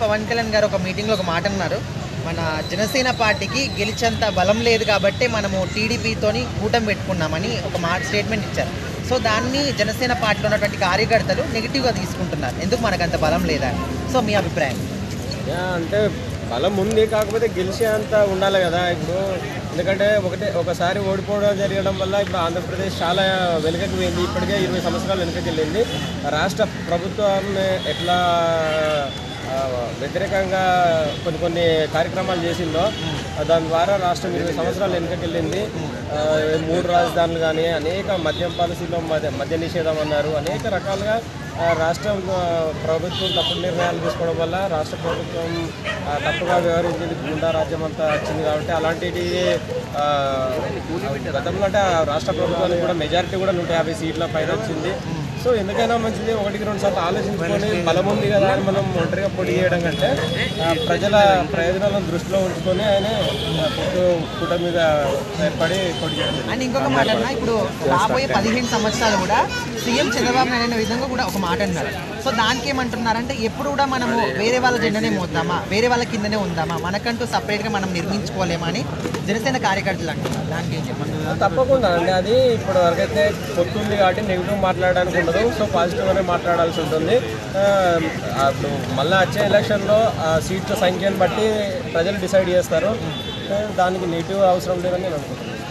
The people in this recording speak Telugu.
పవన్ కళ్యాణ్ గారు ఒక మీటింగ్లో ఒక మాట అన్నారు. మన జనసేన పార్టీకి గెలిచేంత బలం లేదు కాబట్టి మనము టీడీపీతోని కూటమి పెట్టుకున్నామని ఒక మాట స్టేట్మెంట్ ఇచ్చారు. సో దాన్ని జనసేన పార్టీలో ఉన్నటువంటి కార్యకర్తలు నెగిటివ్గా తీసుకుంటున్నారు. ఎందుకు మనకు అంత బలం లేదా? సో మీ అభిప్రాయం? అంటే బలం ఉంది, కాకపోతే గెలిచేంత ఉండాలి కదా. ఇప్పుడు ఎందుకంటే ఒకసారి ఓడిపోవడం జరగడం వల్ల ఇప్పుడు ఆంధ్రప్రదేశ్ చాలా వెనుకకి పోయింది. ఇప్పటికే 20 సంవత్సరాలు వెనుకకి వెళ్ళింది. రాష్ట్ర ప్రభుత్వం ఎట్లా వ్యతిరేకంగా కొన్ని కార్యక్రమాలు చేసిందో దాని ద్వారా రాష్ట్రం 20 సంవత్సరాలు వెనుకకెళ్ళింది. 3 రాజధానులు కానీ అనేక మద్యం పాలసీలో మద్య నిషేధం అన్నారు. అనేక రకాలుగా రాష్ట్రం ప్రభుత్వం తప్పుడు నిర్ణయాలు తీసుకోవడం వల్ల రాష్ట్ర ప్రభుత్వం తప్పుగా వ్యవహరించింది. గుండా రాజ్యం అంతా వచ్చింది. కాబట్టి అలాంటివి గతంలో అంటే రాష్ట్ర ప్రభుత్వానికి కూడా మెజారిటీ కూడా 150 సీట్ల పైన వచ్చింది. సో ఎందుకైనా మంచిది 1-2 సార్లు ఆలోచించుకొని బలం ఉంది కదా అని మనం ఒంటరిగా పోటీ చేయడం కంటే ప్రజల ప్రయోజనాలను దృష్టిలో ఉంచుకొని ఆయన కూటమి మీద ఏర్పడి పోటీ చేయడం. అండ్ ఇంకొక మాట అన్న, ఇప్పుడు రాబోయే 15 సంవత్సరాలు కూడా సీఎం చంద్రబాబు నాయుడు అనే విధంగా కూడా ఒక మాట అన్నారు. సో దానికి ఏమంటున్నారంటే ఎప్పుడు కూడా మనము వేరే వాళ్ళ జెండానే మోద్దామా, వేరే వాళ్ళ కిందనే ఉందామా, మనకంటూ సపరేట్గా మనం నిర్మించుకోలేమా అని జనసేన కార్యకర్తలు అంటున్నారు. దానికి ఏం చెప్పండి? తప్పకుండా అండి, అది ఇప్పుడు వరకైతే పొత్తుంది కాబట్టి నెగిటివ్ మాట్లాడడానికి ఉండదు. సో పాజిటివ్గానే మాట్లాడాల్సి ఉంటుంది. ఇప్పుడు మళ్ళీ వచ్చే ఎలక్షన్లో సీట్ల సంఖ్యను బట్టి ప్రజలు డిసైడ్ చేస్తారు. దానికి నెగిటివ్ అవసరం లేదని నేను అనుకుంటున్నాను.